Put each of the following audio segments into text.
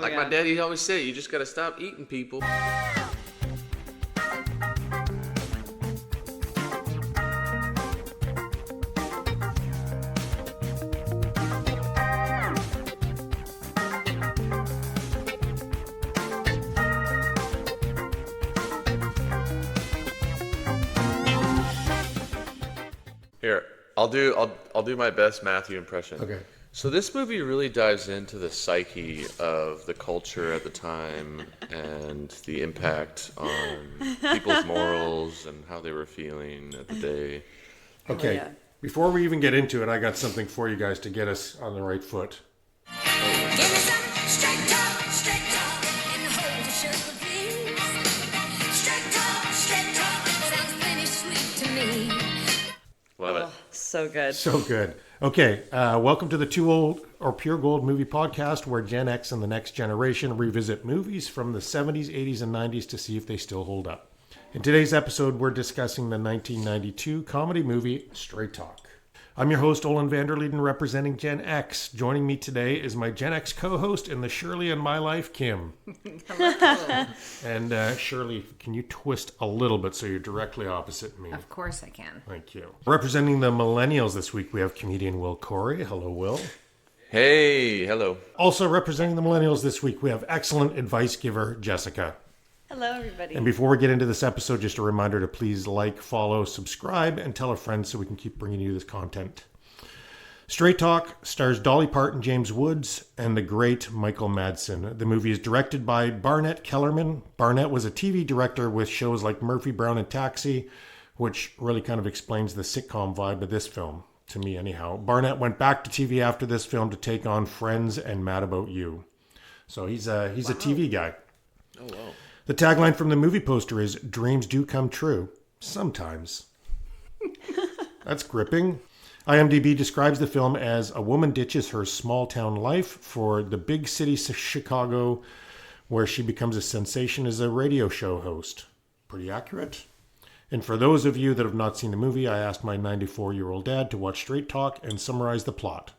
Like my daddy always say, you just gotta stop eating people. Here, I'll do my best Matthew impression. Okay. So this movie really dives into the psyche of the culture at the time and the impact on people's morals and how they were feeling at the day. Okay. yeah. Before we even get into it, I got something for you guys to get us on the right foot. Give me some straight talk, and hold your sugar, please. Straight talk, sounds plenty sweet to me. Love it. So good. So good. Okay, welcome to the Too Old or Pure Gold Movie Podcast, where Gen X and the next generation revisit movies from the 70s, 80s, and 90s to see if they still hold up. In today's episode, we're discussing the 1992 comedy movie Straight Talk. I'm your host, Olen Vanderleeden, representing Gen X. Joining me today is my Gen X co-host in the Shirley in My Life, Kim. Hello. And Shirley, can you twist a little bit so you're directly opposite me? Of course I can. Thank you. Representing the millennials this week, we have comedian Will Corry. Hello, Will. Hey, hello. Also representing the millennials this week, we have excellent advice giver Jessica. Hello, everybody. And before we get into this episode, just a reminder to please like, follow, subscribe, and tell a friend so we can keep bringing you this content. Straight Talk stars Dolly Parton, James Woods, and the great Michael Madsen. The movie is directed by Barnett Kellerman. Barnett was a TV director with shows like Murphy, Brown, and Taxi, which really kind of explains the sitcom vibe of this film, to me anyhow. Barnett went back to TV after this film to take on Friends and Mad About You. So he's a TV guy. Oh, wow. The tagline from the movie poster is, "Dreams do come true. Sometimes." That's gripping. IMDb describes the film as a woman ditches her small town life for the big city Chicago, where she becomes a sensation as a radio show host. Pretty accurate. And for those of you that have not seen the movie, I asked my 94-year-old dad to watch Straight Talk and summarize the plot,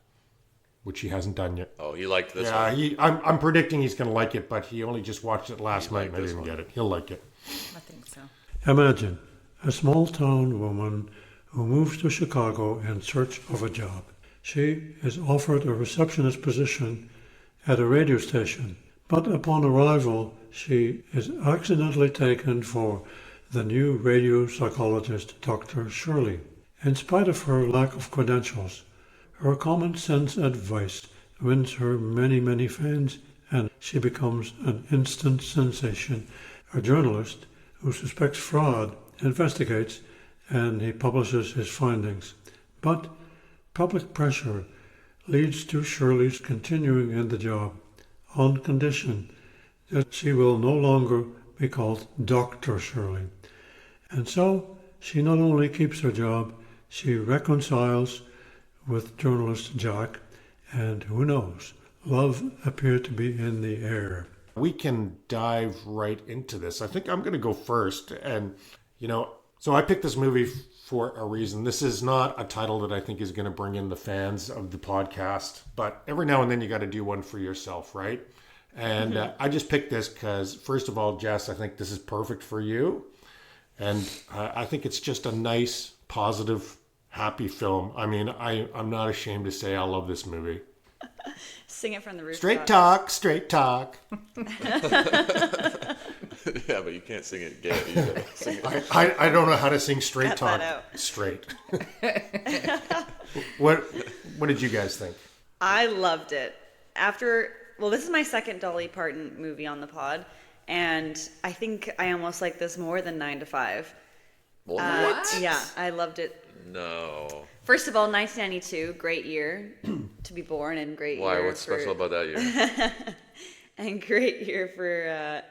which he hasn't done yet. Oh, he liked this one. Yeah, I'm predicting he's going to like it, but he only just watched it last night and I didn't get it. He'll like it. I think so. Imagine a small town woman who moves to Chicago in search of a job. She is offered a receptionist position at a radio station, but upon arrival, she is accidentally taken for the new radio psychologist, Dr. Shirley. In spite of her lack of credentials, her common sense advice wins her many, many fans, and she becomes an instant sensation. A journalist who suspects fraud investigates, and he publishes his findings. But public pressure leads to Shirley's continuing in the job on condition that she will no longer be called Dr. Shirley. And so she not only keeps her job, she reconciles with journalist Jack, and who knows, love appeared to be in the air. We can dive right into this. I think I'm going to go first. And, so I picked this movie for a reason. This is not a title that I think is going to bring in the fans of the podcast, but every now and then you got to do one for yourself, right? And I just picked this because, first of all, Jess, I think this is perfect for you. And I think it's just a nice, positive, happy film. I mean, I'm not ashamed to say I love this movie. Sing it from the rooftop. Straight talk, straight talk. Yeah, but you can't sing it gay. You gotta sing it. I don't know how to sing straight Cut talk that out. straight. What did you guys think? I loved it. This is my second Dolly Parton movie on the pod, and I think I almost like this more than 9 to 5. What? Yeah, I loved it. No. First of all, 1992, great year to be born, and great Why? year What's for, special about that year? and great year for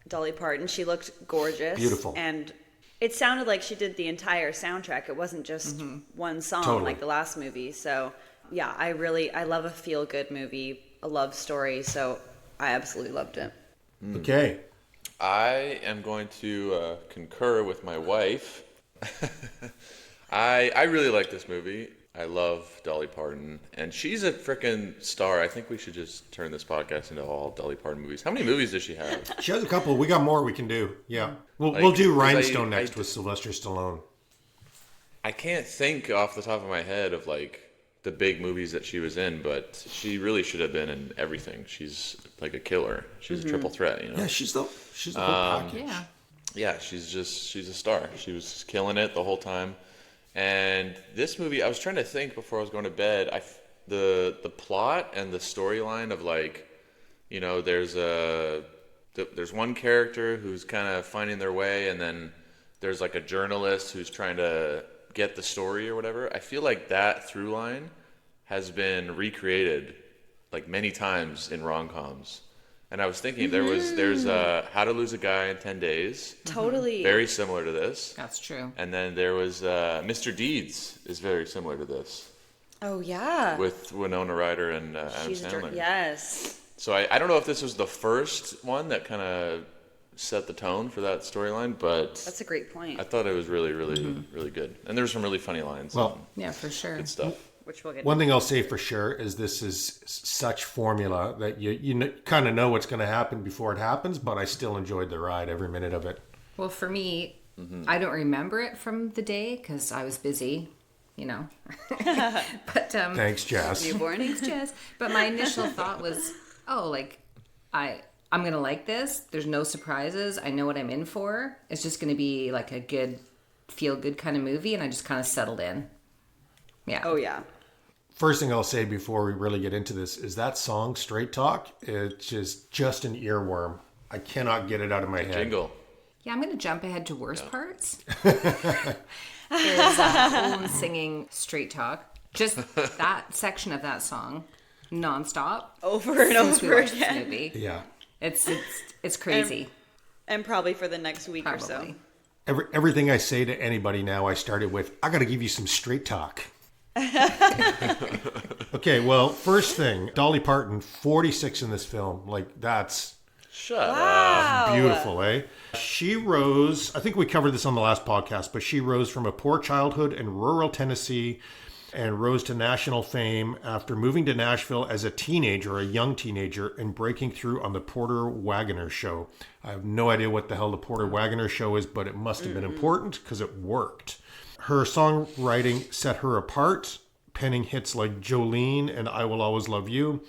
Dolly Parton. She looked gorgeous. Beautiful. And it sounded like she did the entire soundtrack. It wasn't just one song Totally. like the last movie. So, yeah, I love a feel-good movie, a love story. So I absolutely loved it. Okay. I am going to concur with my wife. I really like this movie. I love Dolly Parton, and she's a freaking star. I think we should just turn this podcast into all Dolly Parton movies. How many movies does she have? She has a couple. We got more we can do. Yeah. We'll Like, do 'cause Rhinestone I- next with Sylvester Stallone. I can't think off the top of my head of like the big movies that she was in, but she really should have been in everything. She's like a killer. She's a triple threat, you know. Yeah, she's the whole package. Yeah. Yeah, she's a star. She was just killing it the whole time. And this movie, I was trying to think before I was going to bed. The plot and the storyline of like, you know, there's one character who's kind of finding their way, and then there's like a journalist who's trying to get the story or whatever. I feel like that through line has been recreated like many times in rom-coms. And I was thinking there's How to Lose a Guy in 10 Days. Totally. Very similar to this. That's true. And then there was Mr. Deeds is very similar to this Oh yeah. with Winona Ryder and Adam She's a Sandler. yes. So I don't know if this was the first one that kind of set the tone for that storyline, but That's a great point. I thought it was really, really, really good. And there were some really funny lines. Well, and Yeah, for sure. good stuff. Which we'll get. one thing I'll say for sure is this is such formula that you kind of know what's going to happen before it happens, but I still enjoyed the ride, every minute of it. Well, for me, I don't remember it from the day because I was busy, you know. But Thanks, Jess. Newborn. thanks, Jess. But my initial thought was, oh, like I'm gonna like this. There's no surprises. I know what I'm in for. It's just gonna be like a good, feel good kind of movie, and I just kind of settled in. Yeah. Oh yeah. First thing I'll say before we really get into this is that song, Straight Talk, it's just an earworm. I cannot get it out of my head. Jingle. Yeah, I'm gonna jump ahead to worst parts. There's Olen singing Straight Talk. Just that section of that song, nonstop. Over and Since we over watched this again. movie. Yeah. It's crazy. And probably for the next week or Probably. so. Everything I say to anybody now, I started with, I got to give you some straight talk. Okay, well, first thing, Dolly Parton, 46 in this film. Like, that's Shut up. Wow. beautiful, eh? She rose, I think we covered this on the last podcast, but she rose from a poor childhood in rural Tennessee and rose to national fame after moving to Nashville as a young teenager, and breaking through on the Porter Wagoner Show. I have no idea what the hell the Porter Wagoner Show is, but it must have been important because it worked. Her songwriting set her apart, penning hits like Jolene and I Will Always Love You.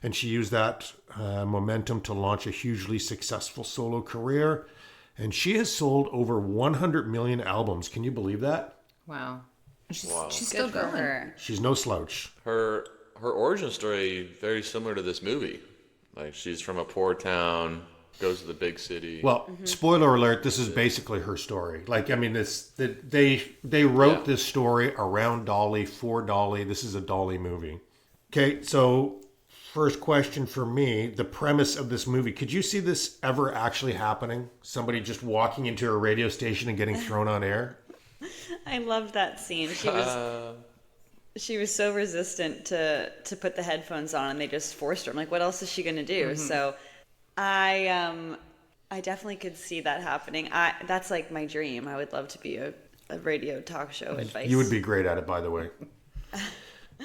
And she used that momentum to launch a hugely successful solo career. And she has sold over 100 million albums. Can you believe that? Wow. She's Good still for going. her. She's no slouch. Her origin story very similar to this movie. Like she's from a poor town, goes to the big city. Well, spoiler alert, this is basically her story. Like, I mean, they wrote this story around Dolly, for Dolly. This is a Dolly movie. Okay, so first question for me, the premise of this movie. Could you see this ever actually happening? Somebody just walking into a radio station and getting thrown on air? I loved that scene. She was so resistant to put the headphones on, and they just forced her. I'm like, what else is she gonna do? So I definitely could see that happening. That's like my dream. I would love to be a radio talk show advice. You would be great at it, by the way.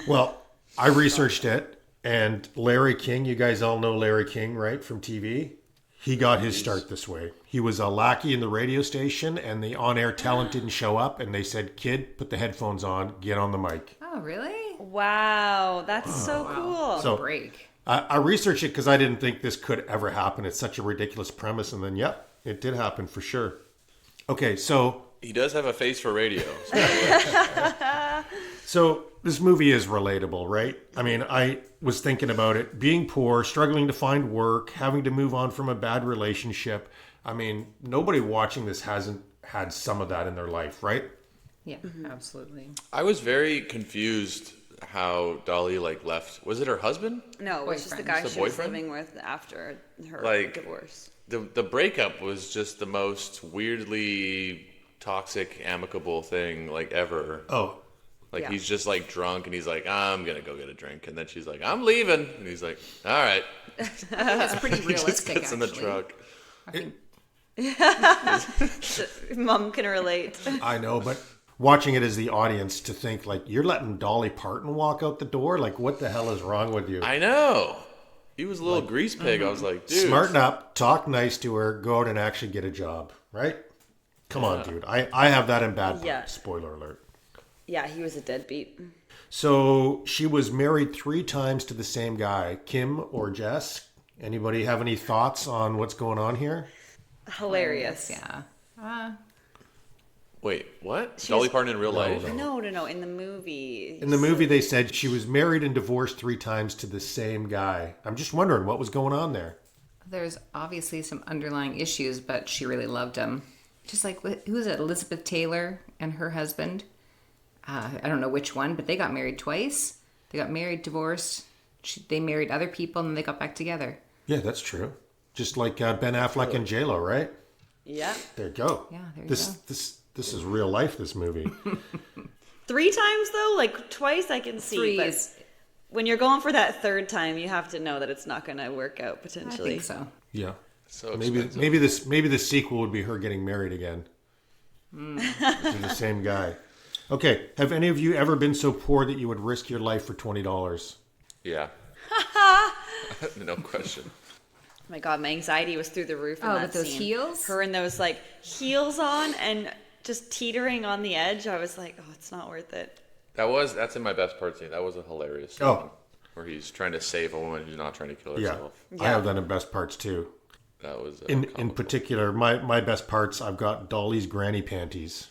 Well, I researched it, and Larry King, you guys all know Larry King, right, from TV? He got his start this way. He was a lackey in the radio station, and the on-air talent didn't show up, and they said, kid, put the headphones on, get on the mic. Oh, really? Wow, that's so cool. So Break. I researched it because I didn't think this could ever happen. It's such a ridiculous premise, and then, yep, it did happen for sure. Okay, so he does have a face for radio. So this movie is relatable, right? I mean, I was thinking about it. Being poor, struggling to find work, having to move on from a bad relationship. I mean, nobody watching this hasn't had some of that in their life, right? Yeah, absolutely. I was very confused how Dolly like left. Was it her husband? No, it was just the Boyfriend. guy The she was boyfriend? living with after her Like- divorce. The breakup was just the most weirdly toxic, amicable thing like ever. Oh, Like Yeah. he's just like drunk and he's like, I'm gonna go get a drink, and then she's like, I'm leaving, and he's like, all right. I think it's pretty He just realistic, gets in the actually. truck. I think Mom can relate. I know, but watching it as the audience to think like, you're letting Dolly Parton walk out the door? Like, what the hell is wrong with you? I know. He was a little grease pig. I was like, dude. Smarten up, talk nice to her, go out and actually get a job, right? Come on, dude. I have that in bad Yeah. parts. Spoiler alert. Yeah, he was a deadbeat. So she was married 3 times to the same guy, Kim or Jess. Anybody have any thoughts on what's going on here? Hilarious. Yeah. Wait, what? Dolly Parton in real life? No. In the movie. In the movie, they said she was married and divorced 3 times to the same guy. I'm just wondering what was going on there. There's obviously some underlying issues, but she really loved him. Just like, who was it? Elizabeth Taylor and her husband. I don't know which one, but they got married twice. They got married, divorced. They married other people, and then they got back together. Yeah, that's true. Just like Ben Affleck and J-Lo, right? Yeah. There you go. Yeah, there you this, go. This is real life, this movie. 3 times though, like twice I can see. 3 but is, when you're going for that 3rd time, you have to know that it's not going to work out I potentially. think so. Yeah. So Maybe expensive. maybe the sequel would be her getting married again. To the same guy. Okay. Have any of you ever been so poor that you would risk your life for $20? Yeah. No question. Oh my god, my anxiety was through the roof in Oh, that with those scene. heels? Her in those like heels on and just teetering on the edge. I was like, oh, it's not worth it. That's in my best part scene. That was a hilarious scene. Oh. Where he's trying to save a woman who's not trying to kill Yeah. herself. I have that in best parts too. That was In comical. particular, my best parts, I've got Dolly's granny panties.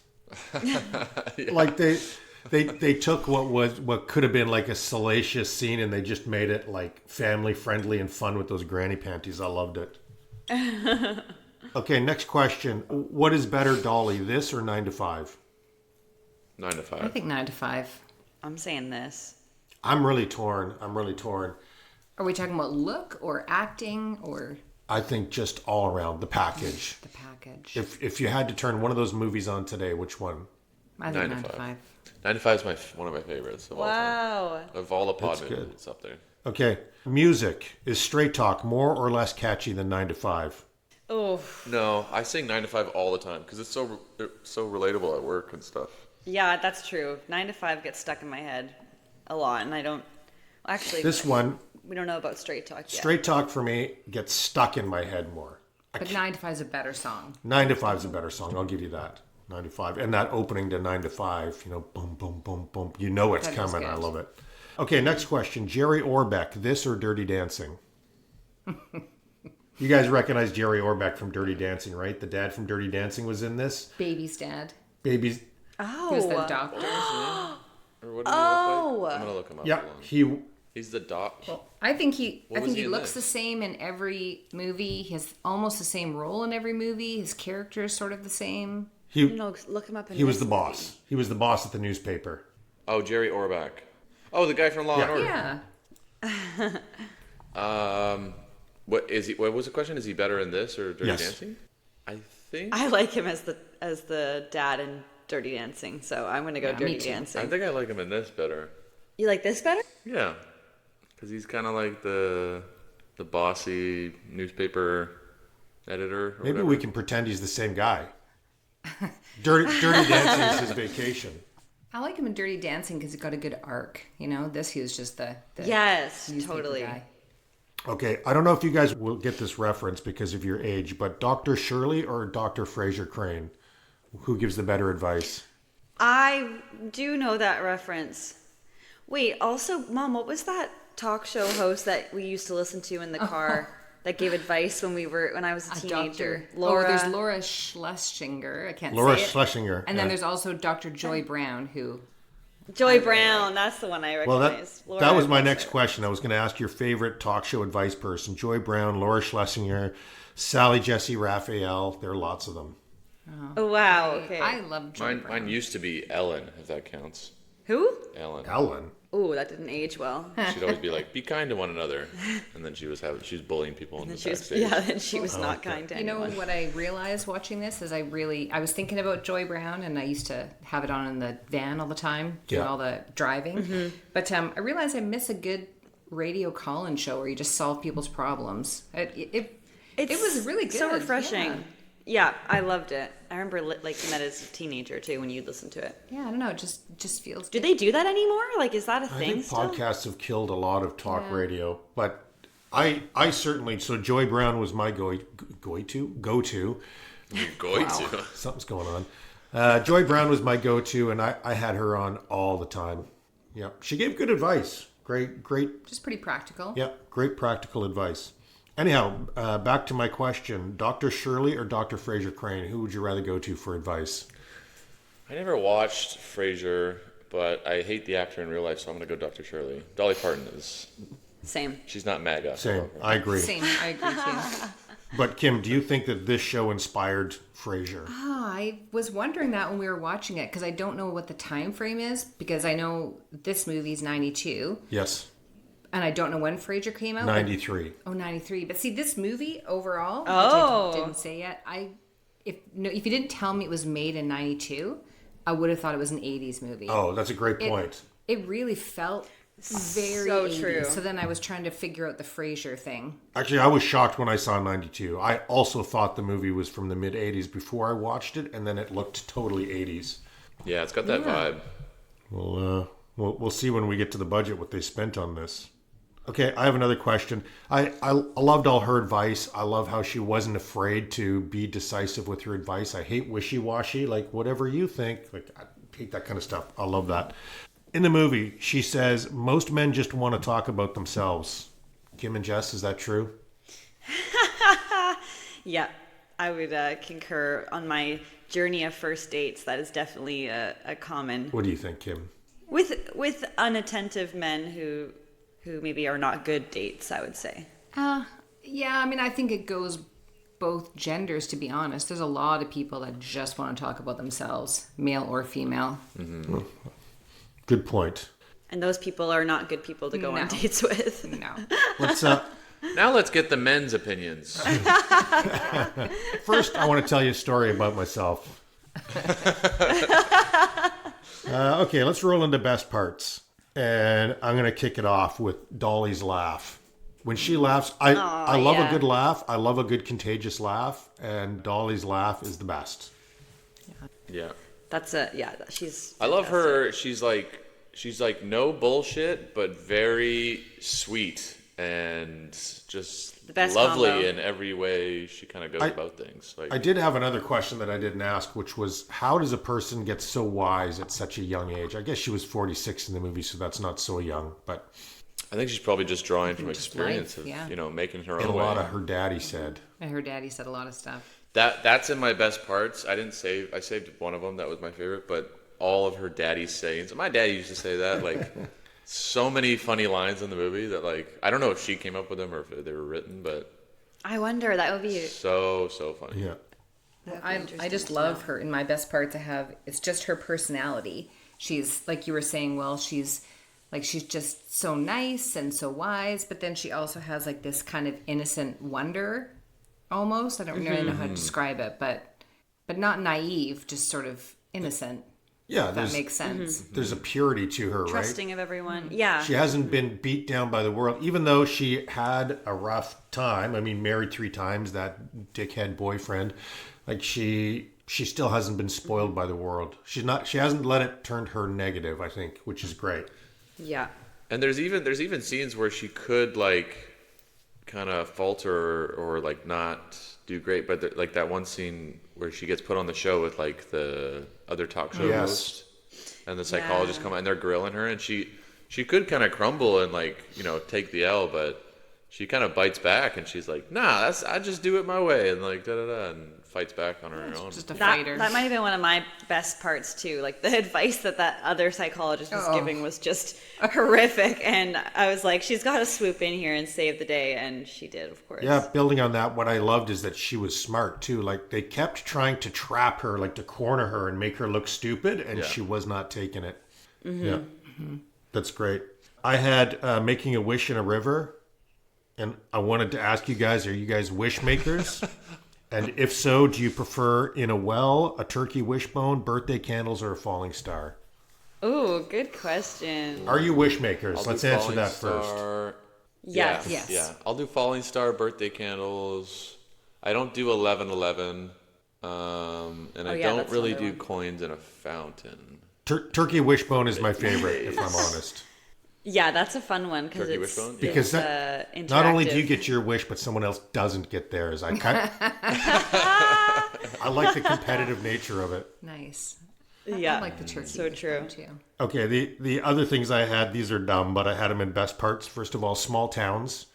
Like they took what could have been like a salacious scene and they just made it like family friendly and fun with those granny panties. I loved it. Okay, next question. What is better, Dolly, this or 9 to 5? 9 to 5. I think 9 to 5. I'm saying this. I'm really torn. Are we talking about look or acting or I think just all around the package. the package? If you had to turn one of those movies on today, which one? I think 9 to 5. 9 to 5 is one of my favorites of all time. Wow. Of all the pod That's movies, good. it's up there. Okay, music. Is Straight Talk more or less catchy than 9 to 5? Oh, No, I sing 9 to 5 all the time because it's so relatable at work and stuff. yeah, that's true. 9 to 5 gets stuck in my head a lot, and I don't. Actually, This one, we don't know about Straight Talk yet. Straight Talk for me gets stuck in my head more. But 9 to 5 is a better song. 9 to 5 is a better song. I'll give you that. 9 to 5. And that opening to 9 to 5, boom, boom, boom, boom. You know it's That is coming. I good. love it. Okay, next question. Jerry Orbach, this or Dirty Dancing? You guys recognize Jerry Orbach from Dirty Dancing, right? The dad from Dirty Dancing was in this. Baby's dad. Babies. Oh, He was the doctor. Or what does he look like? I'm gonna look him up. Yeah, Hold on. He's the doc. I think he was he in looks this? the same in every movie. He has almost the same role in every movie. His character is sort of the same. look him up. He was the boss. He was the boss at the newspaper. Oh, Jerry Orbach. Oh, the guy from Law and Order. Yeah. What is he? What was the question? Is he better in this or Dirty Yes. Dancing? I think. I like him as the dad in Dirty Dancing, so I'm gonna go Yeah, me Dirty too. Dancing. I think I like him in this better. You like this better? Yeah, because he's kind of like the bossy newspaper editor. Or Maybe whatever. we can pretend he's the same guy. Dirty Dancing is his vacation. I like him in Dirty Dancing because he got a good arc. This he was just the Yes, newspaper totally. guy. Okay, I don't know if you guys will get this reference because of your age, but Dr. Shirley or Dr. Fraser Crane? Who gives the better advice? I do know that reference. Wait, also, Mom, what was that talk show host that we used to listen to in the car that gave advice when I was a teenager? There's Laura Schlesinger. I can't Laura say it. Schlesinger. And then yeah. there's also Dr. Joy Brown, who Joy Brown. That's the one I Well, recognize. that was my next question. I was going to ask your favorite talk show advice person. Joy Brown, Laura Schlesinger, Sally Jesse Raphael. There are lots of them. Oh wow. Okay. I love Joy Mine, Brown. mine used to be Ellen, if that counts. Who? Ellen. Ellen. Oh, that didn't age well. She'd always be like, "Be kind to one another," and then she was bullying people in the She was, backstage. yeah, and she was not kind to You know anyone. what I realized watching this is I was thinking about Joy Brown, and I used to have it on in the van all the time, doing Yeah. all the driving. But I realized I miss a good radio call-in show where you just solve people's problems. It was really good. So refreshing. Yeah. Yeah, I loved it. I remember liking that as a teenager too when you'd listen to it. Yeah, I don't know. It just feels. Do they do that anymore? Like, is that a I thing think still? podcasts have killed a lot of talk radio, but I certainly, so Joy Brown was my go-to. Going to. Something's going on. Joy Brown was my go-to, and I had her on all the time. Yeah, she gave good advice. Great. Just pretty practical. Yeah, great practical advice. Anyhow, back to my question: Dr. Shirley or Dr. Fraser Crane? Who would you rather go to for advice? I never watched Frasier, but I hate the actor in real life, so I'm going to go Dr. Shirley. Dolly Parton is. Same. She's not MAGA. Same. I agree. Same. I agree too. But Kim, do you think that this show inspired Frasier? Oh, I was wondering that when we were watching it because I don't know what the time frame is because I know this movie's 92 Yes, and I don't know when Frasier came out. 93. Oh, 93. But see, this movie overall, which Oh. I didn't say yet, if you didn't tell me it was made in 92, I would have thought it was an 80s movie. Oh, that's a great point. It really felt very So 80s. true. So then I was trying to figure out the Frasier thing. Actually, I was shocked when I saw 92. I also thought the movie was from the mid-80s before I watched it, and then it looked totally 80s. Yeah, it's got that vibe. We'll see when we get to the budget what they spent on this. Okay, I have another question. I loved all her advice. I love how she wasn't afraid to be decisive with her advice. I hate wishy-washy, like whatever you think. Like, I hate that kind of stuff. I love that. In the movie, she says, most men just want to talk about themselves. Kim and Jess, is that true? Yeah, I would concur. On my journey of first dates, that is definitely a common. What do you think, Kim? With unattentive men who maybe are not good dates, I would say. Yeah, I mean, I think it goes both genders, to be honest. There's a lot of people that just want to talk about themselves, male or female. Mm-hmm. Good point. And those people are not good people to go on dates with. No. Let's Now let's get the men's opinions. first. I want to tell you a story about myself. Okay, let's roll into best parts, and I'm going to kick it off with Dolly's laugh. When she laughs, I love a good laugh. I love a good contagious laugh, and Dolly's laugh is the best. Yeah. She's. I love her. She's like no bullshit, but very sweet and just The best lovely combo. in every way she kind of goes about things. Like, I did have another question that I didn't ask, which was, how does a person get so wise at such a young age? I guess she was 46 in the movie, so that's not so young, but I think she's probably just drawing from Just experience life, yeah. of making her a own way. lot of her daddy said. And her daddy said a lot of stuff. That's in my best parts. I saved one of them. That was my favorite. But all of her daddy's sayings. My daddy used to say that. Like, so many funny lines in the movie that, like, I don't know if she came up with them or if they were written, but I wonder, that would be. so funny. Yeah. I just love her. In my best part to have, it's just her personality. She's, like you were saying, well, she's just so nice and so wise, but then she also has like this kind of innocent wonder almost. I don't really know how to describe it, but not naive, just sort of innocent. Yeah, If that makes sense. there's a purity to her, right? Trusting of everyone. Yeah. She hasn't been beat down by the world, even though she had a rough time. I mean, married 3 times, that dickhead boyfriend. Like, she still hasn't been spoiled by the world. She hasn't let it turn her negative, I think, which is great. Yeah. And there's even scenes where she could like kind of falter or like not do great, but like that one scene where she gets put on the show with like the other talk show Yes. host and the psychologist come out and they're grilling her, and she could kind of crumble and like take the L, but she kind of bites back and she's like, nah, I just do it my way, and like and fights back on her own. Just a That fighter. might have been one of my best parts too. Like, the advice that other psychologist was giving was just horrific, and I was like, she's got to swoop in here and save the day, and she did, of course. Yeah, building on that, what I loved is that she was smart too. Like, they kept trying to trap her, like to corner her and make her look stupid, and she was not taking it. Yeah, that's great. I had Making a Wish in a River, and I wanted to ask you guys, are you guys wish makers? And if so, do you prefer in a well, a turkey wishbone, birthday candles, or a falling star? Ooh, good question. Are you wish makers? I'll Let's do answer Falling that first. Star. Yes. Yes. Yeah, I'll do Falling Star, birthday candles. I don't do 11/11. And Oh, I yeah, don't that's really another do one. coins in a fountain. Turkey wishbone is my favorite, if I'm honest. Yeah, that's a fun one because Turkey it's, wishbone? Yeah. Because interactive. not only do you get your wish, but someone else doesn't get theirs. I like the competitive nature of it. Nice. Yeah, I like the turkey. so true. Too. Okay, the other things I had, these are dumb, but I had them in best parts. First of all, small towns.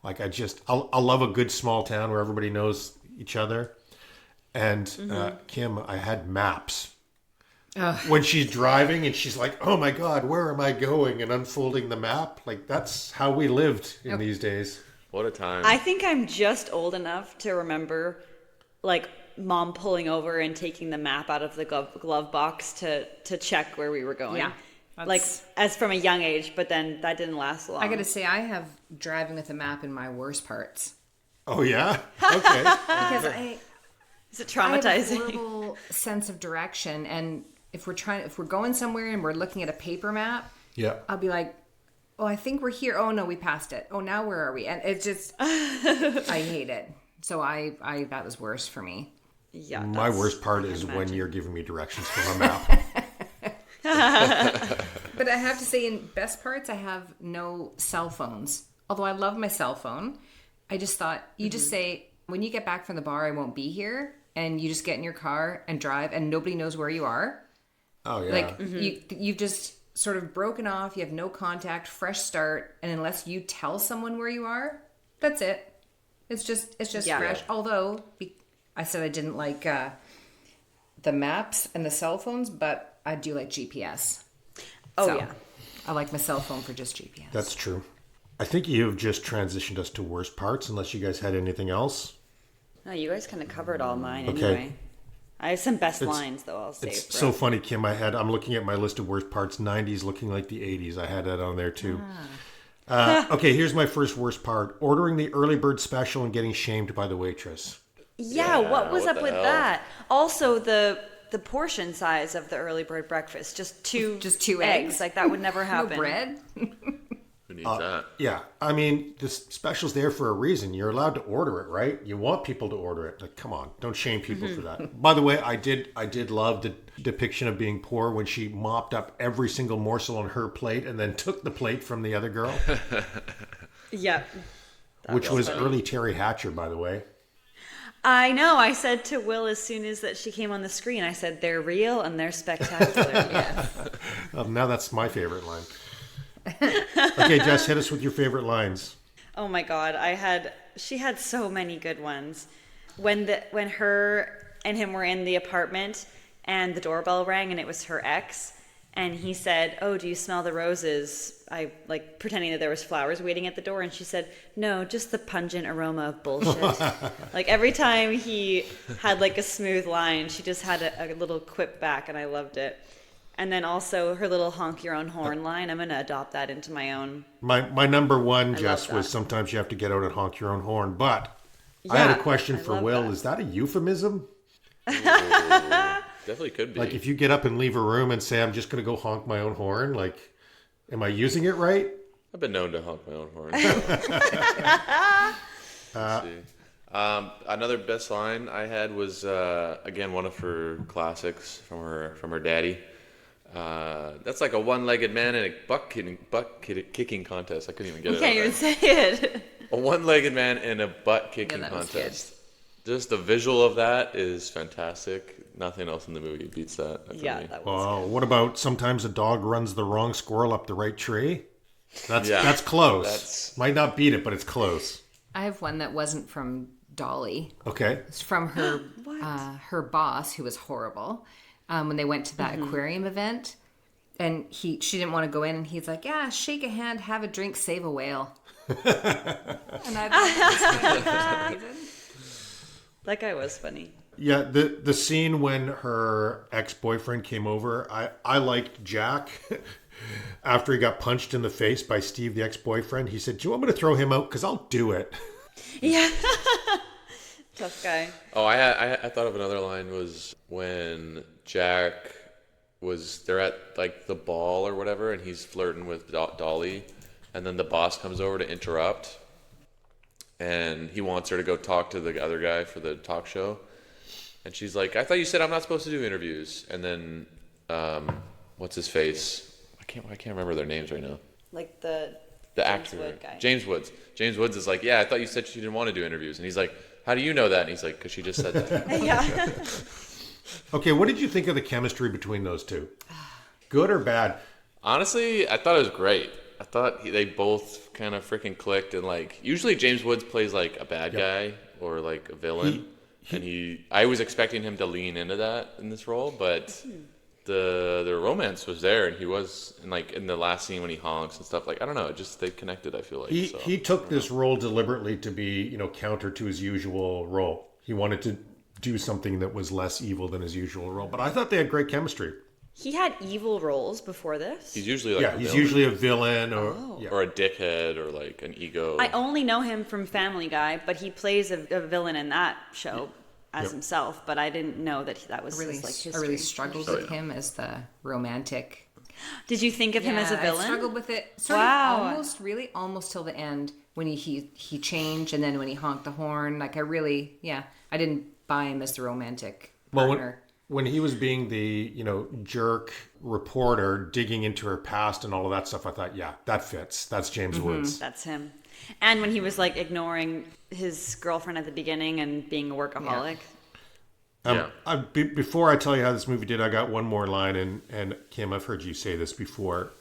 Like I love a good small town where everybody knows each other. And Kim, I had maps. When she's driving and she's like, oh my God, where am I going? And unfolding the map. Like, that's how we lived in these days. What a time. I think I'm just old enough to remember, like, Mom pulling over and taking the map out of the glove box to check where we were going. Yeah, like, as from a young age, but then that didn't last long. I gotta say, I have driving with a map in my worst parts. Oh, yeah? Okay. Because Is it I have a traumatizing? horrible sense of direction, and if we're going somewhere and we're looking at a paper map, Yeah. I'll be like, oh, I think we're here. Oh no, we passed it. Oh, now where are we? And it's just, I hate it. So I that was worse for me. Yeah. My that's- worst part I is can when imagine. you're giving me directions from a map. But I have to say, in best parts, I have no cell phones. Although I love my cell phone, I just thought you just say, when you get back from the bar, I won't be here, and you just get in your car and drive, and nobody knows where you are. Oh, yeah. Like you've just sort of broken off. You have no contact, fresh start, and unless you tell someone where you are, that's it. It's just Yeah. fresh. Although I said I didn't like the maps and the cell phones, but I do like GPS. Oh, So, yeah. I like my cell phone for just GPS. That's true. I think you've just transitioned us to worst parts, unless you guys had anything else. No, you guys kind of covered all mine Okay. anyway. I have some best lines, though, I'll say. It's so funny, Kim. I'm looking at my list of worst parts. 90s looking like the 80s. I had that on there too. Okay, here's my first worst part. Ordering the early bird special and getting shamed by the waitress. Yeah, what was what up the with hell? that? Also, the portion size of the early bird breakfast, just two eggs? Like, that would never No happen. bread. Who needs that? Yeah, I mean, this special's there for a reason. You're allowed to order it, right? You want people to order it. Like, come on, don't shame people for that. By the way, I did love the depiction of being poor when she mopped up every single morsel on her plate and then took the plate from the other girl, Yeah. which was early Terry Hatcher, by the way. I know. I said to Will as soon as that she came on the screen, I said, they're real and they're spectacular. Yes. Now that's my favorite line. Okay, Jess, hit us with your favorite lines. Oh my God, she had so many good ones. When her and him were in the apartment and the doorbell rang and it was her ex, and he said, "Oh, do you smell the roses?" I like pretending that there was flowers waiting at the door, and she said, "No, just the pungent aroma of bullshit." Like every time he had like a smooth line, she just had a little quip back, and I loved it. And then also her little honk your own horn line. I'm going to adopt that into my own. My number one, Jess, love was that. sometimes you have to get out and honk your own horn. But I had a question for love Will. that. Is that a euphemism? Definitely could be. Like if you get up and leave a room and say, I'm just going to go honk my own horn, like, am I using it right? I've been known to honk my own horn. So. Let's see. Another best line I had was again one of her classics from her daddy. That's like a one-legged man in a butt kicking contest. I couldn't even get You it. can't out even there. say it. A one-legged man in a butt kicking that was contest. Just the visual of that is fantastic. Nothing else in the movie beats that. For Yeah, me. that was What about sometimes a dog runs the wrong squirrel up the right tree? That's Yeah. that's close. That's- Might not beat it, but it's close. I have one that wasn't from Dolly. Okay. It's from her her boss, who was horrible. When they went to that aquarium event, and she didn't want to go in, and he's like, "Yeah, shake a hand, have a drink, save a whale." And I thought That guy was funny. Yeah, the scene when her ex-boyfriend came over, I liked Jack. After he got punched in the face by Steve, the ex-boyfriend, he said, "Do you want me to throw him out? Because I'll do it." Yeah. Tough guy. Oh, I thought of another line was when Jack they're at like the ball or whatever, and he's flirting with Dolly, and then the boss comes over to interrupt, and he wants her to go talk to the other guy for the talk show, And she's like, I thought you said I'm not supposed to do interviews. And then, what's his face? I can't remember their names right now. Like the The James actor, Wood guy. James Woods. James Woods is like, yeah, I thought you said she didn't want to do interviews. And he's like, how do you know that? And he's like, because she just said that. Yeah. Okay, what did you think of the chemistry between those two? Good or bad? Honestly, I thought it was great. I thought they both kind of freaking clicked. And like, usually James Woods plays like a bad guy or like a villain. I was expecting him to lean into that in this role, but the romance was there, and he was in the last scene when he honks and stuff. Like, I don't know, they connected. I feel like He took this role deliberately to be counter to his usual role. He wanted to do something that was less evil than his usual role. But I thought they had great chemistry. He had evil roles before this. He's usually a He's villain, usually a villain or or a dickhead or like an ego. I only know him from Family Guy, but he plays a villain in that show as himself. But I didn't know that was I really, his history. I really struggled with him as the romantic. Did you think of him as a villain? I struggled with it sort of almost till the end when he changed, and then when he honked the horn. Like I didn't buy him as the romantic partner. When he was being the, jerk reporter digging into her past and all of that stuff, I thought, yeah, that fits. That's James Woods. That's him. And when he was like ignoring his girlfriend at the beginning and being a workaholic. Before I tell you how this movie did, I got one more line, and Kim, I've heard you say this before.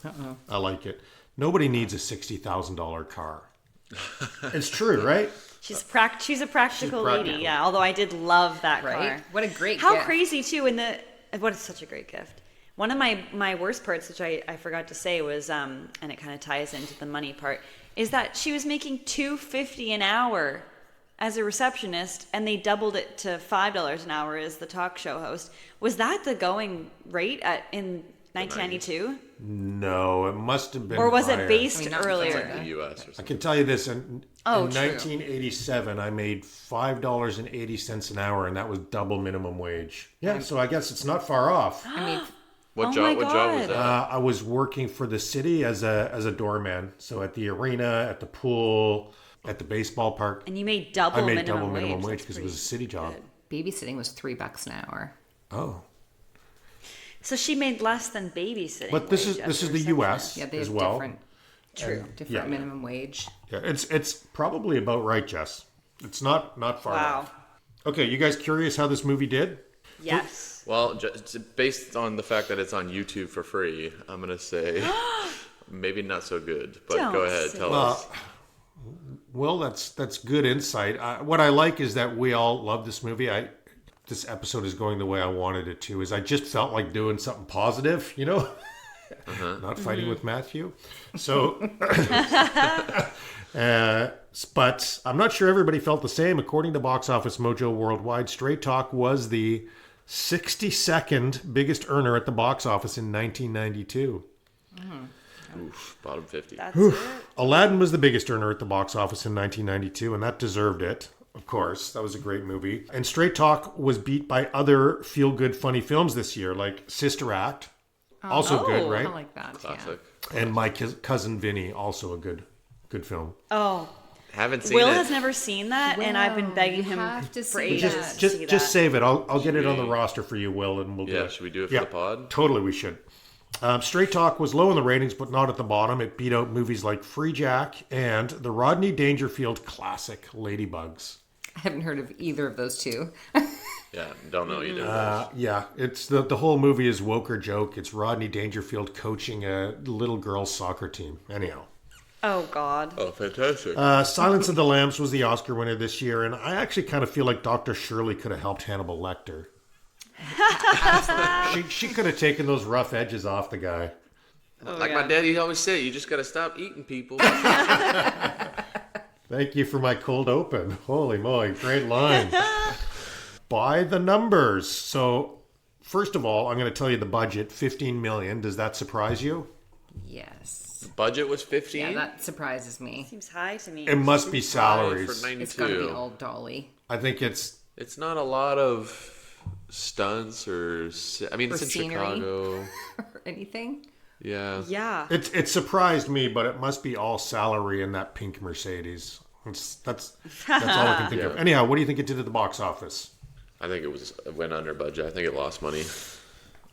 I like it. Nobody needs a $60,000 car. It's true, right? She's a practical lady, yeah. Although I did love that car. What a great How gift. crazy too! What is such a great gift. One of my worst parts, which I forgot to say, was and it kind of ties into the money part, is that she was making $2.50 an hour as a receptionist, and they doubled it to $5 an hour as the talk show host. Was that the going rate in 1992? No, it must have been. Or was higher. it based not earlier? in the U.S. or I something. can tell you this. In true. 1987, I made $5.80 an hour, and that was double minimum wage. Yeah, so I guess it's not far off. I mean, What Oh job? my What job was God. that? I was working for the city as a doorman. So at the arena, at the pool, at the baseball park. And you made double I made minimum double minimum wage wage because it was a city job. babysitting was $3 an hour. Oh, So she made less than babysitting. but this wage is as a the U.S. Yeah, they as have well. different minimum wage. Yeah, it's probably about right, Jess. It's not far Wow. off. Okay, you guys curious how this movie did? Yes. Well, based on the fact that it's on YouTube for free, I'm gonna say maybe not so good. But Don't go ahead, say tell that. us. Well, that's good insight. What I like is that we all love this movie. This episode is going the way I wanted it to. Is I just felt like doing something positive, not fighting with Matthew. So, but I'm not sure everybody felt the same. According to Box Office Mojo Worldwide, Straight Talk was the 62nd biggest earner at the box office in 1992. Oof, bottom 50. That's it. Aladdin was the biggest earner at the box office in 1992, and that deserved it. Of course, that was a great movie. And Straight Talk was beat by other feel-good, funny films this year, like Sister Act, also good, right? I like that. Classic. And My Cousin Vinny, also a good film. Oh, Haven't seen Will it. has never seen that, and I've been begging him have to for see ages that. to Just see just that. save it. I'll get it on the we- roster for you, Will, and we'll do Yeah, it. should we do it for the pod? Totally, we should. Straight Talk was low in the ratings, but not at the bottom. It beat out movies like Free Jack and the Rodney Dangerfield classic Ladybugs. I haven't heard of either of those two. Yeah, don't know either. Yeah, it's the whole movie is woke or joke. It's Rodney Dangerfield coaching a little girls soccer team. Anyhow, Oh God. Oh, fantastic. Silence of the Lambs was the Oscar winner this year, and I actually kind of feel like Dr. Shirley could have helped Hannibal Lecter. she could have taken those rough edges off the guy. Like my daddy always said, you just got to stop eating people. Thank you for my cold open. Holy moly, great line. By the numbers. So, first of all, I'm going to tell you the budget, $15 million. Does that surprise you? Yes. Budget was 15. Yeah, that surprises me. Seems high to me. It must be For salaries. 92. It's got to be all Dolly. I think it's It's not a lot of stunts or. I mean, Or it's in scenery. Chicago. Or anything. Yeah. Yeah. it surprised me, but it must be all salary in that pink Mercedes. That's all I can think of. Anyhow, what do you think it did at the box office? I think it went under budget. I think it lost money.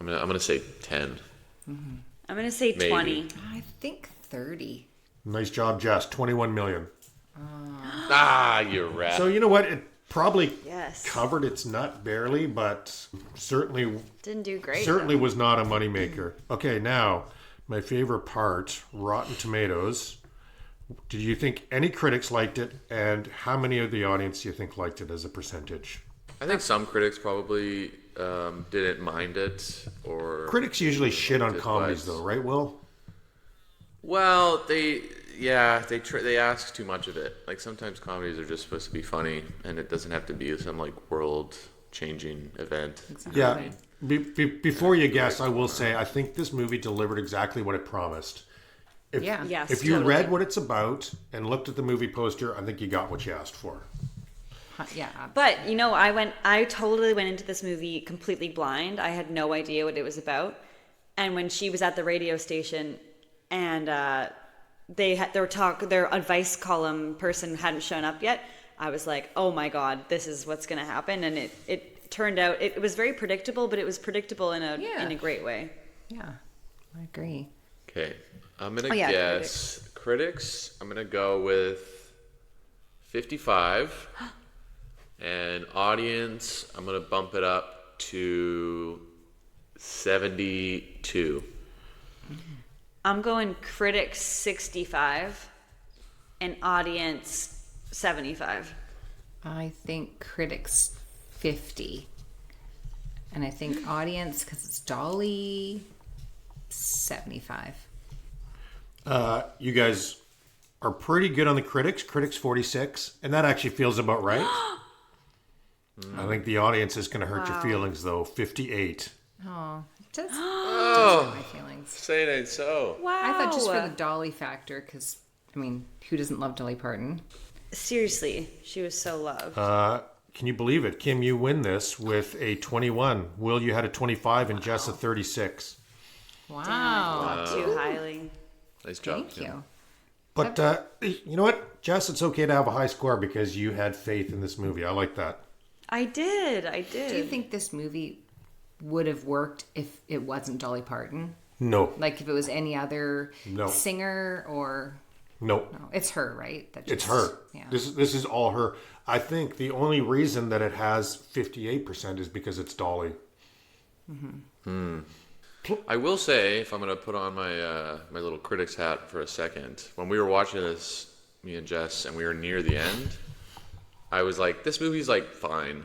I'm gonna say 10. I'm gonna say Maybe. 20. I think 30. Nice job, Jess. 21 million. Ah, you rat. So you know what? It probably Yes. covered its nut barely, but certainly Didn't do great. certainly was not a moneymaker. Okay, now my favorite part: Rotten Tomatoes. Do you think any critics liked it, and how many of the audience do you think liked it as a percentage? I think some critics probably didn't mind it, or Critics usually shit on Liked it, comedies, but- though, right, Will? well, they ask too much of it. Like sometimes comedies are just supposed to be funny, and it doesn't have to be some like world-changing event. Yeah. Before you guess, I will say I think this movie delivered exactly what it promised. If, Yeah. Yes. if you totally. read what it's about and looked at the movie poster, I think you got what you asked for. Yeah. But you know, I totally went into this movie completely blind. I had no idea what it was about. And when she was at the radio station, and their advice column person hadn't shown up yet, I was like, oh my god, this is what's going to happen. And it turned out it was very predictable, but it was predictable in a great way. Yeah. I agree. Okay, I'm gonna Oh, yeah, guess critics. I'm gonna go with 55, and audience. I'm gonna bump it up to 72. I'm going critics 65 and audience 75. I think critics 50. And I think audience, because it's Dolly, 75. You guys are pretty good on the critics. Critics 46, and that actually feels about right. I think the audience is going to hurt your feelings, though. 58. Oh, it does hurt my feelings. Say it ain't so. Wow. I thought just for the Dolly factor, because, I mean, who doesn't love Dolly Parton? Seriously, she was so loved. Can you believe it? Kim, you win this with a 21. Will, you had a 25, and Jess a 36. Wow. Too highly. Nice job. Thank Kim. you. But you know what, Jess? It's okay to have a high score because you had faith in this movie. I like that. I did. Do you think this movie would have worked if it wasn't Dolly Parton? No. Like if it was any other No. singer or... No. No, it's her, right? That It's just- her. Yeah. This is all her. I think the only reason that it has 58% is because it's Dolly. I will say, if I'm gonna put on my my little critics hat for a second, when we were watching this, me and Jess, and we were near the end, I was like, this movie's like fine.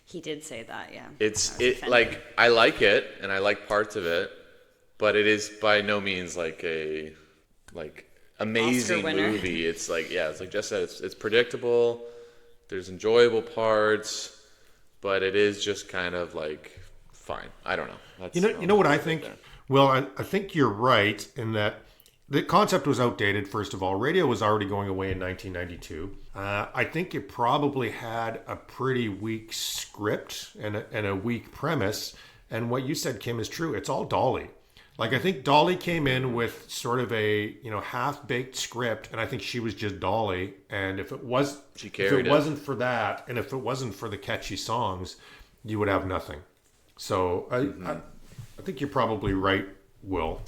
He did say that, yeah. I like it and I like parts of it, but it is by no means like a amazing Oscar winner. movie. It's like Jess said, it's predictable. There's enjoyable parts, but it is just kind of like fine. I don't know. That's, You know what I think? there. Well, I think you're right in that the concept was outdated, first of all. Radio was already going away in 1992. I think it probably had a pretty weak script and a weak premise. And what you said, Kim, is true. It's all Dolly. Like, I think Dolly came in with sort of a, half-baked script, and I think she was just Dolly. And if it carried it. wasn't for that, and if it wasn't for the catchy songs, you would have nothing. So I think you're probably right, Will.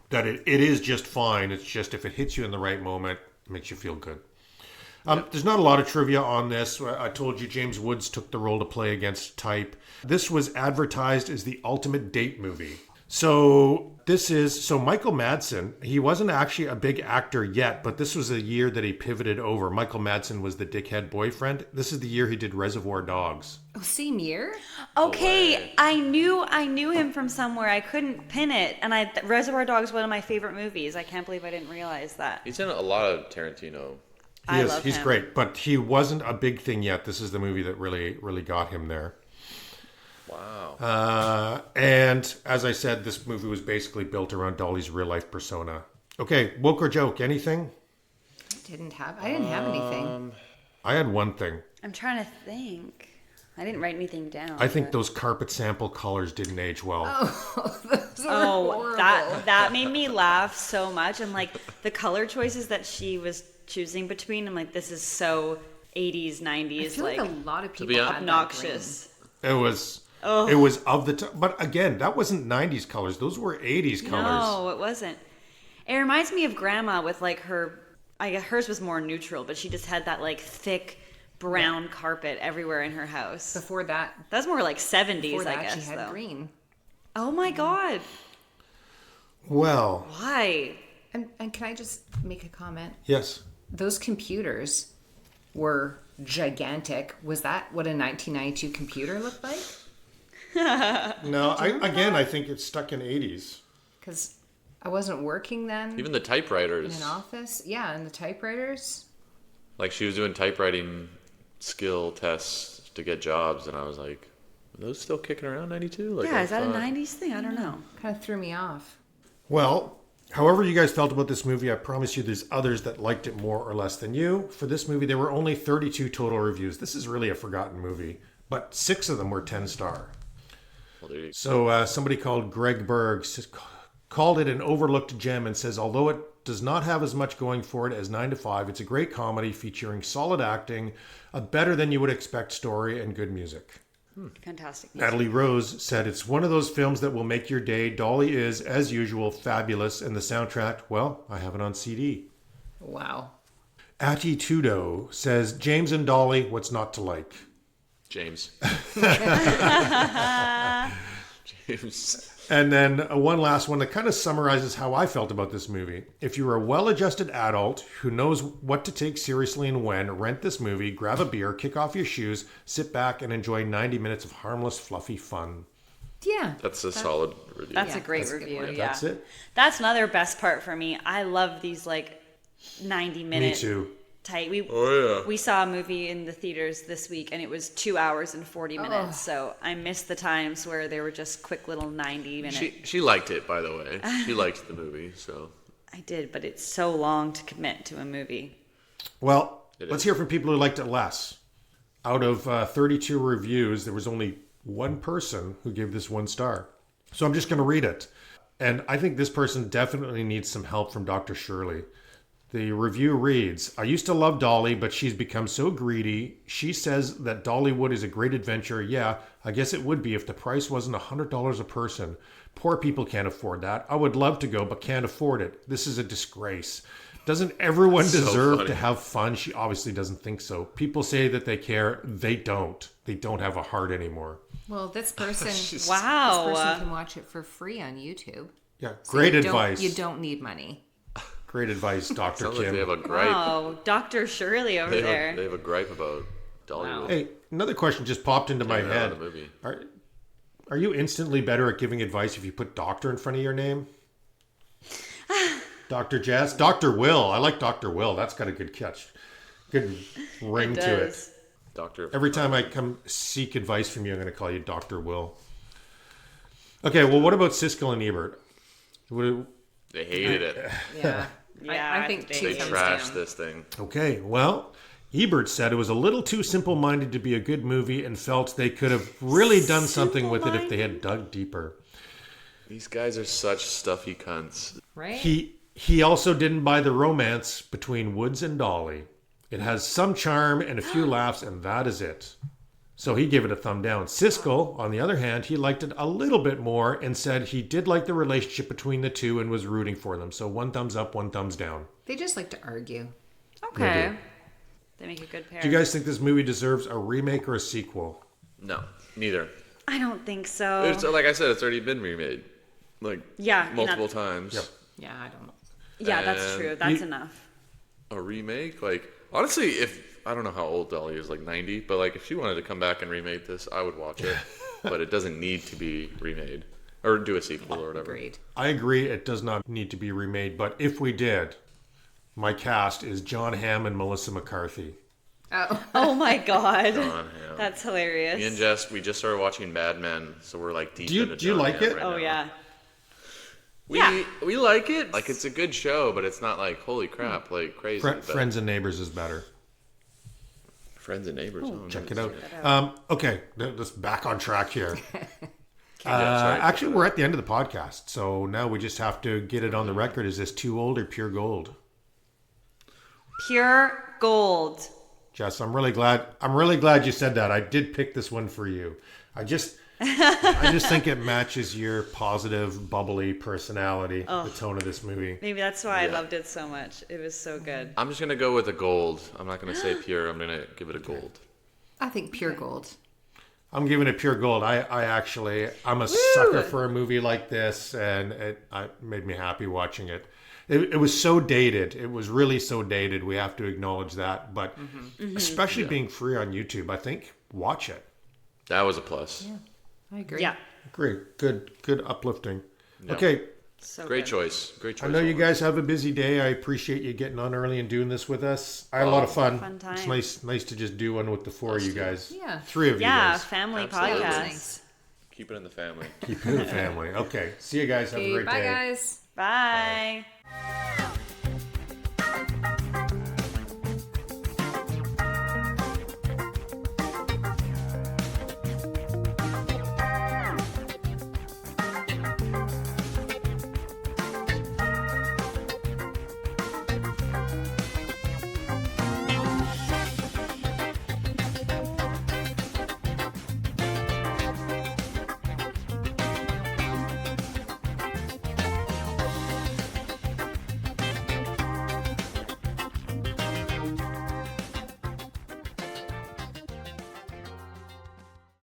That it is just fine. It's just if it hits you in the right moment, it makes you feel good. There's not a lot of trivia on this. I told you James Woods took the role to play against type. This was advertised as the ultimate date movie. So Michael Madsen, he wasn't actually a big actor yet, but this was the year that he pivoted over. Michael Madsen was the dickhead boyfriend. This is the year he did Reservoir Dogs. Oh, same year? Okay, I knew him from somewhere. I couldn't pin it. And Reservoir Dogs is one of my favorite movies. I can't believe I didn't realize that. He's in a lot of Tarantino. He's great, but he wasn't a big thing yet. This is the movie that really got him there. Wow. And as I said, this movie was basically built around Dolly's real life persona. Okay, woke or joke, anything? I didn't have anything. I had one thing. I'm trying to think. I didn't write anything down. I think but- those carpet sample colors didn't age well. Oh, that made me laugh so much. I'm like, the color choices that she was choosing between, I'm like, this is so 80s, I 90s, feel like like a lot of people be honest- had that obnoxious. It was of the time. But again, that wasn't 90s colors. Those were 80s colors. No, it wasn't. It reminds me of Grandma with like her. I guess hers was more neutral, but she just had that like thick brown carpet everywhere in her house. Before that, That's more like 70s, before that I guess. she had though. green. Oh my God! Well, Why? And can I just make a comment? yes. Those computers were gigantic. Was that what a 1992 computer looked like? No, I think it's stuck in 80s. Because I wasn't working then Even the in typewriters. an office. Yeah, and the typewriters. Like she was doing typewriting skill tests to get jobs, and I was like, are those still kicking around 92? Like, Yeah, I is that a thought- 90s thing? I don't know. Kind of threw me off. Well, however you guys felt about this movie, I promise you there's others that liked it more or less than you. For this movie, there were only 32 total reviews. This is really a forgotten movie, but 6 of them were 10-star. Well, there you go. So somebody called Greg Berg called it an overlooked gem and says, although it does not have as much going for it as 9 to 5, it's a great comedy featuring solid acting, a better than you would expect story, and good music. Fantastic. Natalie Rose said, it's one of those films that will make your day. Dolly is, as usual, fabulous, and the soundtrack, well, I have it on CD. Wow. Ati Tudo says, James and Dolly, what's not to like? James. James. And then one last one that kind of summarizes how I felt about this movie. If you're a well-adjusted adult who knows what to take seriously and when, rent this movie, grab a beer, kick off your shoes, sit back, and enjoy 90 minutes of harmless, fluffy fun. Yeah. That's a solid review. That's Yeah, a great that's a good review. one. Yeah. That's it. That's another best part for me. I love these like 90-minute Me too. tight. Oh, yeah. We saw a movie in the theaters this week, and it was 2 hours and 40 minutes. So I missed the times where they were just quick little 90-minute. She liked it, by the way. She liked the movie, so. I did, but it's so long to commit to a movie. Well, It let's is. hear from people who liked it less. Out of 32 reviews, there was only one person who gave this 1 star. So I'm just going to read it. And I think this person definitely needs some help from Dr. Shirley. The review reads, I used to love Dolly, but she's become so greedy. She says that Dollywood is a great adventure. Yeah, I guess it would be if the price wasn't $100 a person. Poor people can't afford that. I would love to go, but can't afford it. This is a disgrace. Doesn't everyone So deserve funny. to have fun? She obviously doesn't think so. People say that they care. They don't. They don't have a heart anymore. Well, this person, this Wow. person can watch it for free on YouTube. Yeah, So great you don't- advice. You don't need money. Great advice, Dr. Sounds like Kim. they have a gripe. Oh, Dr. Shirley over They there. have a gripe about Dollywood. Hey, another question just popped into my Taking it out head. of the movie. Are you instantly better at giving advice if you put doctor in front of your name? Dr. Jess? Dr. Will. I like Dr. Will. That's got a good catch. Good ring It to it. does. Doctor. Every time I come seek advice from you, I'm going to call you Dr. Will. Okay, well, what about Siskel and Ebert? What- They hated it. Yeah. Yeah, I think they- two They thumbs trashed down. this thing. Okay, well, Ebert said it was a little too simple-minded to be a good movie and felt they could have really done something with it if they had dug deeper. These guys are such stuffy cunts. Right? He also didn't buy the romance between Woods and Dolly. It has some charm and a few laughs, and that is it. So he gave it a thumb down. Siskel, on the other hand, he liked it a little bit more and said he did like the relationship between the two and was rooting for them. So 1 thumbs up, 1 thumbs down. They just like to argue. Okay. They make a good pair. Do you guys think this movie deserves a remake or a sequel? No, neither. I don't think so. It's like I said, it's already been remade, like Yeah, multiple times. Yep. Yeah, I don't know. Yeah, that's And true. That's enough. A remake, like honestly, if I don't know how old Dolly is, like 90, but like if she wanted to come back and remake this, I would watch it. But it doesn't need to be remade or do a sequel or whatever. Agreed. I agree it does not need to be remade, but if we did, my cast is John Hamm and Melissa McCarthy. Oh, Oh my god. John Hamm. That's hilarious. Me and Jess, we just started watching Mad Men, so we're like deep Do you- into do you John like Hamm it? right Oh now. yeah. We like it. Like it's a good show, but it's not like holy crap, like crazy. but Friends and Neighbors is better. Friends and Neighbors. Oh, Check nice. it out. Okay, let's back on track here. Yeah, sorry. Actually, we're at the end of the podcast, so now we just have to get it on the record. Is this too old or pure gold? Pure gold. Jess. I'm really glad you said that. I did pick this one for you. I just think it matches your positive, bubbly personality, the tone of this movie. Maybe that's why I loved it so much. It was so good. I'm just gonna go with a gold. I'm not gonna say pure. I'm gonna give it a gold. I think pure gold. I'm giving it pure gold. I'm a sucker for a movie like this, and it made me happy watching it. It was so dated. It was really so dated. We have to acknowledge that. But especially being free on YouTube, I think watch it. That was a plus. Yeah, I agree. Yeah. Great. Good uplifting. Yeah. Okay. So Great good. choice. Great choice. I know you guys have a busy day. I appreciate you getting on early and doing this with us. I had a lot of fun. Fun time. It's nice to just do one with the four of you guys. Yeah. Three of you Yeah, guys. family Absolutely. podcast. Keep it in the family. Keep it in the family. Okay. See you guys. Have a great Bye, day. guys. Bye.